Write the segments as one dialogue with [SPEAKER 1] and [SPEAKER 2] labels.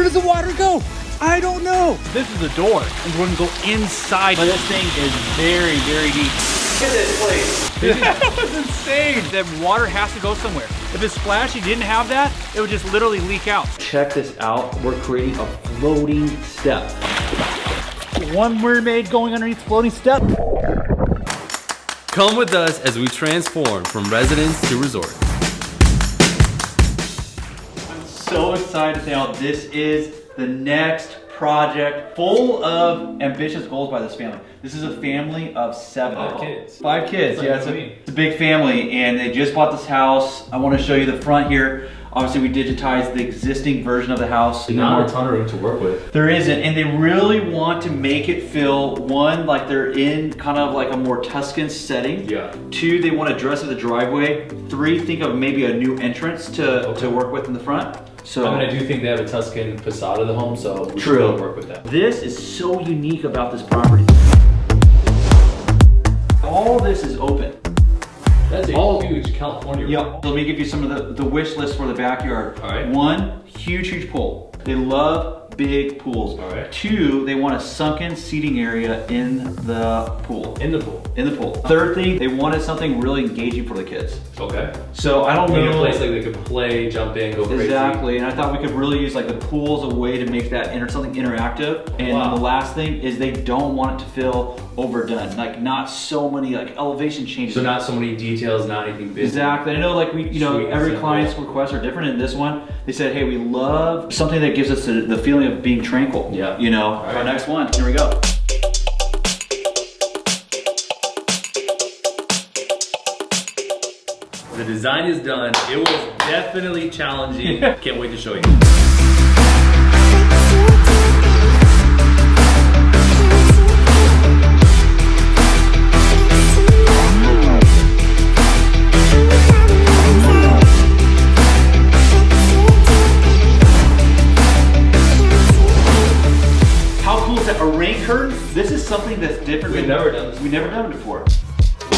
[SPEAKER 1] does the water go? I don't know. This is the door, and we're gonna go inside. But this thing is very, very deep.
[SPEAKER 2] Look at this place.
[SPEAKER 1] That was insane. That water has to go somewhere. If it's splashy, didn't have that, it would just literally leak out.
[SPEAKER 2] Check this out. We're creating a floating step.
[SPEAKER 1] One mermaid going underneath floating step.
[SPEAKER 3] Come with us as we transform from residence to resort.
[SPEAKER 2] I'm so excited to say how this is the next project full of ambitious goals by this family. This is a family of 7.
[SPEAKER 3] 5 kids.
[SPEAKER 2] 5 kids, yeah, it's a big family, and they just bought this house. I want to show you the front here. Obviously, we digitized the existing version of the house.
[SPEAKER 3] Not a ton of room to work with.
[SPEAKER 2] There isn't, and they really want to make it feel, 1, like they're in kind of like a more Tuscan setting.
[SPEAKER 3] Yeah.
[SPEAKER 2] 2, they want to dress up the driveway. 3, think of maybe a new entrance to work with in the front. So,
[SPEAKER 3] I mean, I do think they have a Tuscan facade of the home, so we
[SPEAKER 2] true.
[SPEAKER 3] should work with that.
[SPEAKER 2] This is so unique about this property. All this is open.
[SPEAKER 3] That's a huge California room.
[SPEAKER 2] Yeah. So let me give you some of the wish list for the backyard.
[SPEAKER 3] All right.
[SPEAKER 2] 1, huge pool. They love big pools.
[SPEAKER 3] All right.
[SPEAKER 2] 2, they want a sunken seating area in the pool.
[SPEAKER 3] In the pool.
[SPEAKER 2] In the pool. 3rd thing, they wanted something really engaging for the kids.
[SPEAKER 3] Okay.
[SPEAKER 2] So I don't know.
[SPEAKER 3] A place like they could play, jump in, go crazy.
[SPEAKER 2] Exactly, and I thought we could really use like the pool as a way to make that something interactive. And
[SPEAKER 3] Wow.
[SPEAKER 2] the last thing is they don't want it to feel overdone. Like not so many like elevation changes.
[SPEAKER 3] So not so many details, not anything big.
[SPEAKER 2] Exactly. I know like
[SPEAKER 3] Sweet,
[SPEAKER 2] every
[SPEAKER 3] simple.
[SPEAKER 2] client's requests are different. In this one, they said, hey, we love something that gives us the feeling of being tranquil.
[SPEAKER 3] Yeah.
[SPEAKER 2] You know,
[SPEAKER 3] All right.
[SPEAKER 2] Our next one, here we go.
[SPEAKER 3] The design is done. It was definitely challenging. Can't wait to show you.
[SPEAKER 2] How cool is that? A rain curtain? This is something that's different.
[SPEAKER 3] We've never done this.
[SPEAKER 2] We've never done it before.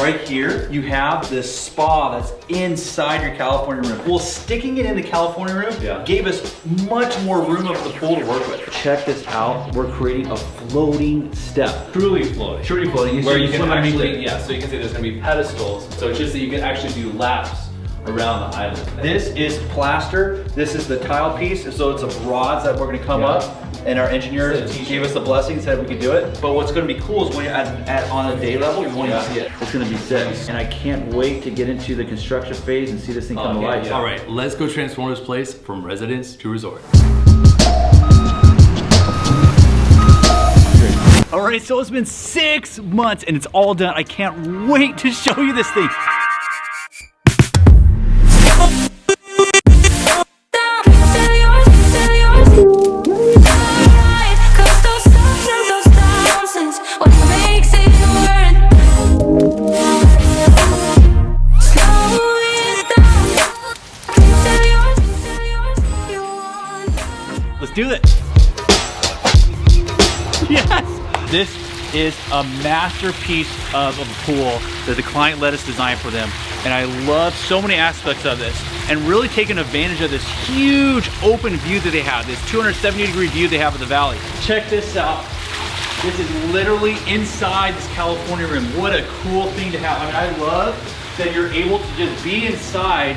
[SPEAKER 2] Right here, you have this spa that's inside your California room. Well, sticking it in the California room gave us much more room of the pool to work with. Check this out. We're creating a floating step.
[SPEAKER 3] Truly floating.
[SPEAKER 2] Truly floating.
[SPEAKER 3] Where you can
[SPEAKER 2] swim underneath
[SPEAKER 3] actually,
[SPEAKER 2] it.
[SPEAKER 3] yeah, so you can see there's gonna be pedestals. So it's just that you can actually do laps around the island.
[SPEAKER 2] This is plaster. This is the tile piece. So it's a rods that we're gonna come up. And our engineers gave us the blessing, said we could do it. But what's gonna be cool is when you're on a day level, you won't even see it. It's gonna be sick. And I can't wait to get into the construction phase and see this thing come to life.
[SPEAKER 3] All right, let's go transform this place from residence to resort.
[SPEAKER 1] All right, so it's been 6 months and it's all done. I can't wait to show you this thing. Let's do this. Yes! This is a masterpiece of a pool that the client let us design for them. And I love so many aspects of this and really taking advantage of this huge open view that they have, this 270-degree view they have of the valley. Check this out. This is literally inside this California room. What a cool thing to have. I mean, I love that you're able to just be inside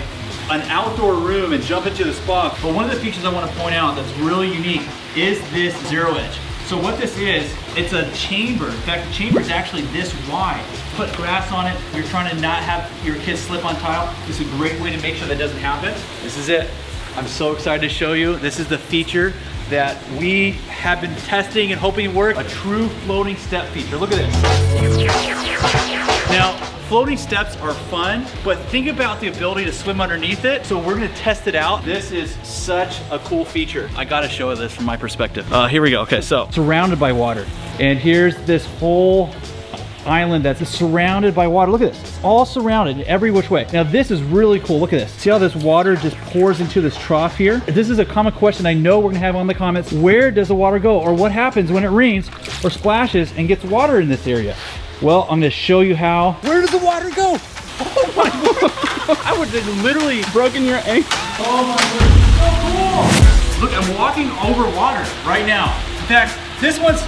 [SPEAKER 1] an outdoor room and jump into the spa. But one of the features I want to point out that's really unique is this zero edge. So what this is, it's a chamber. In fact, the chamber is actually this wide. Put grass on it. You're trying to not have your kids slip on tile. This is a great way to make sure that doesn't happen. This is it. I'm so excited to show you. This is the feature that we have been testing and hoping to work. A true floating step feature. Look at this. Now, floating steps are fun, but think about the ability to swim underneath it. So we're gonna test it out. This is such a cool feature. I gotta show this from my perspective. Here we go, okay, so surrounded by water. And here's this whole island that's surrounded by water. Look at this, it's all surrounded in every which way. Now this is really cool, look at this. See how this water just pours into this trough here? This is a common question I know we're gonna have on the comments. Where does the water go? Or what happens when it rains or splashes and gets water in this area? Well, I'm gonna show you how. Where does the water go? Oh my God. I would have literally broken your ankle. Oh my God, so cool. Look, I'm walking over water right now. In fact, this one's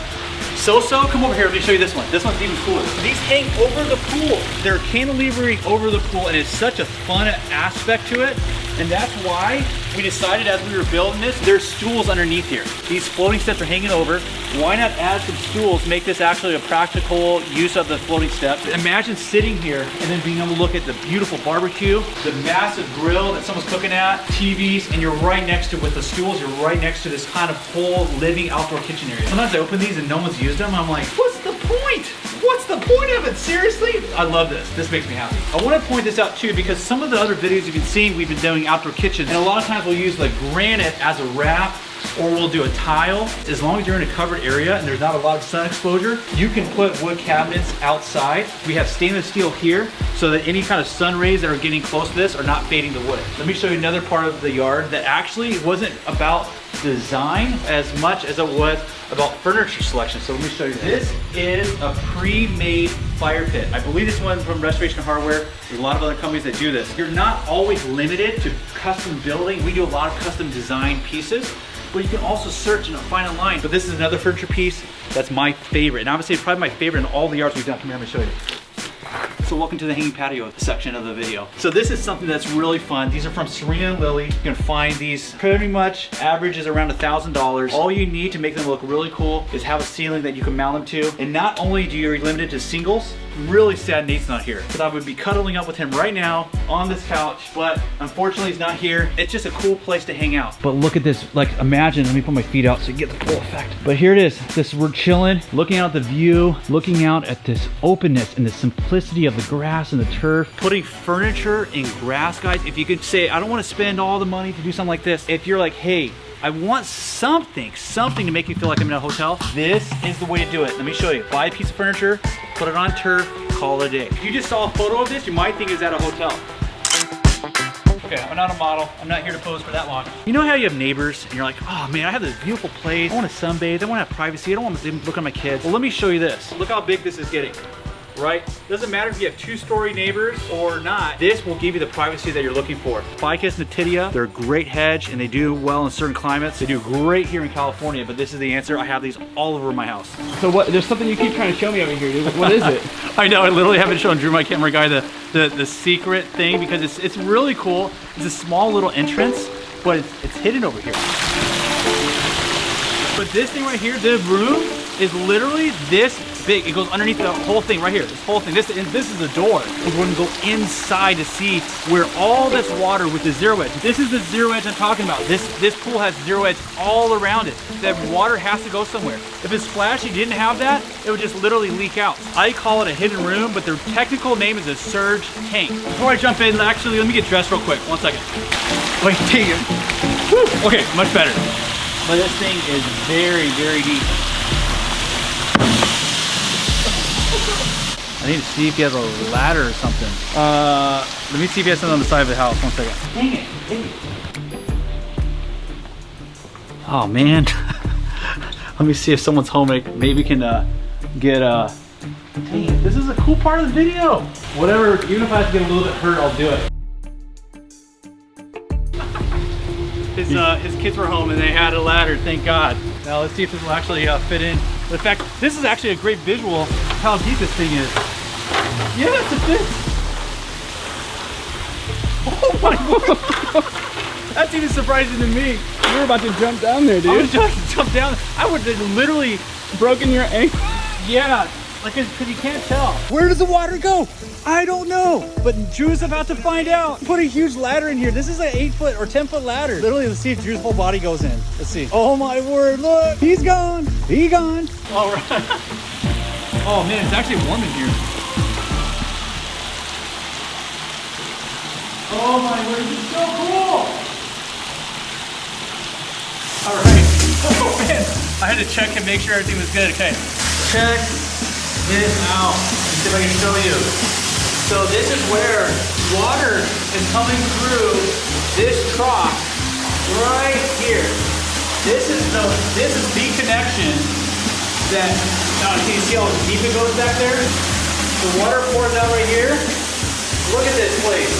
[SPEAKER 1] so-so. Come over here, let me show you this one. This one's even cooler. These hang over the pool. They're cantilevering over the pool, and it's such a fun aspect to it. And that's why we decided as we were building this, there's stools underneath here. These floating steps are hanging over. Why not add some stools, make this actually a practical use of the floating steps. Imagine sitting here and then being able to look at the beautiful barbecue, the massive grill that someone's cooking at, TVs, and you're right next to, with the stools, you're right next to this kind of whole living outdoor kitchen area. Sometimes I open these and no one's used them. I'm like, what's the point? What's the point of it? Seriously? I love this. This makes me happy. I want to point this out too because some of the other videos you've been seeing, we've been doing outdoor kitchens, and a lot of times we'll use like granite as a wrap, or we'll do a tile. As long as you're in a covered area and there's not a lot of sun exposure, you can put wood cabinets outside. We have stainless steel here so that any kind of sun rays that are getting close to this are not fading the wood. Let me show you another part of the yard that actually wasn't about design as much as it was about furniture selection. So let me show you this. This is a pre-made fire pit. I believe this one from Restoration Hardware. There's a lot of other companies that do this. You're not always limited to custom building. We do a lot of custom design pieces, but you can also search and find online. But this is another furniture piece that's my favorite. And obviously it's probably my favorite in all the yards we've done. Come here, let me show you. So welcome to the hanging patio section of the video. So this is something that's really fun. These are from Serena and Lily. You can find these pretty much average is around $1,000. All you need to make them look really cool is have a ceiling that you can mount them to. And not only do you limited to singles, really sad Nate's not here, because I would be cuddling up with him right now on this couch, but unfortunately he's not here. It's just a cool place to hang out. But look at this, like imagine, let me put my feet out so you get the full effect. But here it is, we're chilling, looking out the view, looking out at this openness and the simplicity of the grass and the turf. Putting furniture in grass, guys, if you could say, I don't want to spend all the money to do something like this. If you're like, hey, I want something to make you feel like I'm in a hotel, this is the way to do it. Let me show you. Buy a piece of furniture, put it on turf, call it a day. If you just saw a photo of this, you might think it's at a hotel. Okay, I'm not a model. I'm not here to pose for that long. You know how you have neighbors and you're like, oh man, I have this beautiful place. I want to sunbathe. I want to have privacy. I don't want to look at my kids. Well, let me show you this. Look how big this is getting. Right? Doesn't matter if you have two-story neighbors or not, this will give you the privacy that you're looking for. Ficus natitia, they're a great hedge and they do well in certain climates. They do great here in California, but this is the answer. I have these all over my house.
[SPEAKER 4] So what, there's something you keep trying to show me over here, dude. What is it?
[SPEAKER 1] I know, I literally haven't shown Drew, my camera guy, the secret thing because it's really cool. It's a small little entrance, but it's hidden over here. But this thing right here, the room is literally this big. It goes underneath the whole thing right here. This whole thing. This is the door. We're going to go inside to see where all this water with the zero edge. This is the zero edge I'm talking about. This pool has zero edge all around it. That water has to go somewhere. If it's splashy, didn't have that, it would just literally leak out. I call it a hidden room, but their technical name is a surge tank. Before I jump in, actually, let me get dressed real quick. 1 second. Wait, take it. Woo. Okay, much better. But this thing is very, very deep. I need to see if he has a ladder or something. Let me see if he has something on the side of the house. 1 second. Dang it. Dang it. Oh man. Let me see if someone's home. Maybe we can get dang it. This is a cool part of the video. Whatever, even if I have to get a little bit hurt, I'll do it. His kids were home and they had a ladder, thank God. Now let's see if this will actually fit in. In fact, this is actually a great visual of how deep this thing is. Yes, it fits. Oh my God. That's even surprising to me.
[SPEAKER 4] You were about to jump down there, dude.
[SPEAKER 1] I was just to jump down. I would have literally
[SPEAKER 4] broken your ankle.
[SPEAKER 1] Yeah, like because you can't tell. Where does the water go? I don't know, but Drew's about to find out. Put a huge ladder in here. This is an 8-foot or 10-foot ladder. Literally, let's see if Drew's whole body goes in. Let's see. Oh my word, look. He's gone. He gone. All right. Oh man, it's actually warm in here. Oh my word, this is so cool. All right. Oh man, I had to check and make sure everything was good. Okay. Check this out. Let's see if I can show you. So this is where water is coming through this trough right here. This is the connection that, can you see how deep it goes back there? The water pours out right here. Look at this place.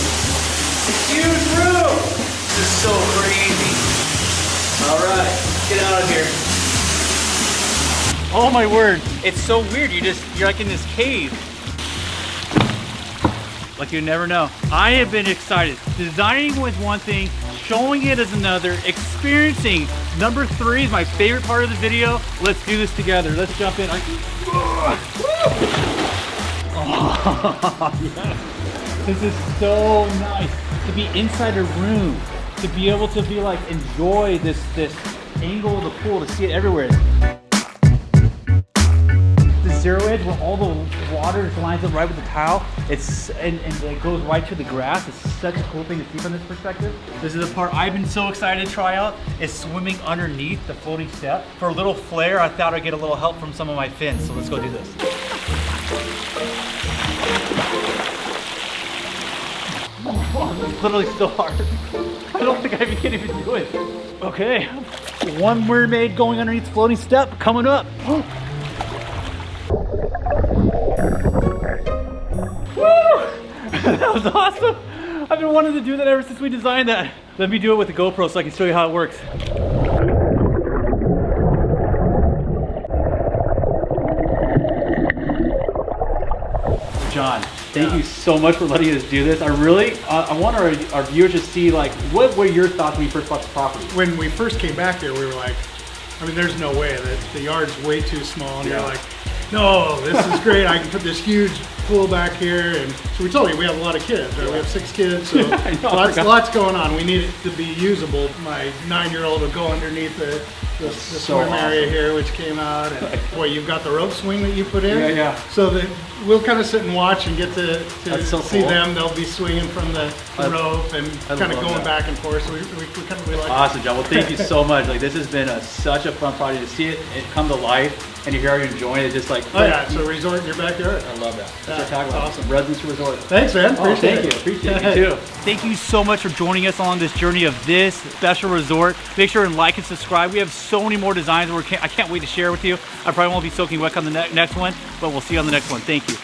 [SPEAKER 1] It's a huge room. This is so crazy. All right, let's get out of here. Oh my word, it's so weird. You're like in this cave. Like you never know. I have been excited. Designing was one thing, showing it is another, experiencing. Number 3 is my favorite part of the video. Let's do this together. Let's jump in. Oh, yes. This is so nice to be inside a room, to be able to be like, enjoy this angle of the pool, to see it everywhere. The zero edge where all the water lines up right with the tile, and it goes right to the grass. It's such a cool thing to see from this perspective. This is the part I've been so excited to try out, is swimming underneath the floating step. For a little flair, I thought I'd get a little help from some of my fins, so let's go do this. Oh, it's literally so hard. I don't think I can even do it. Okay, one mermaid going underneath the floating step coming up. That was awesome. I've been wanting to do that ever since we designed that. Let me do it with the GoPro so I can show you how it works. John, thank you so much for letting us do this. I want our viewers to see, like, what were your thoughts when you first bought the property?
[SPEAKER 5] When we first came back here, we were like, I mean, there's no way that the yard's way too small, and you're like, no, this is great. I can put this huge pool back here, and so we told you we have a lot of kids. Right? We have 6 kids, so lots going on. We need it to be usable. My 9-year-old will go underneeth the swim area here, which came out, and boy, you've got the rope swing that you put in.
[SPEAKER 1] Yeah.
[SPEAKER 5] So that we'll kind of sit and watch and get to see
[SPEAKER 1] cool.
[SPEAKER 5] them. They'll be swinging from the rope and kind of going back and forth. So we like
[SPEAKER 1] awesome, John. Well, thank you so much. Like, this has been such a fun project to see it come to life. And you hear how you're enjoying it, just like,
[SPEAKER 5] oh yeah, it's a resort in your backyard.
[SPEAKER 1] I love that. That's our tagline. Awesome. Residence Resort.
[SPEAKER 5] Thanks, man. Appreciate it.
[SPEAKER 1] Appreciate you too. Thank you so much for joining us along this journey of this special resort. Make sure and like and subscribe. We have so many more designs I can't wait to share with you. I probably won't be soaking wet on the next one, but we'll see you on the next one. Thank you.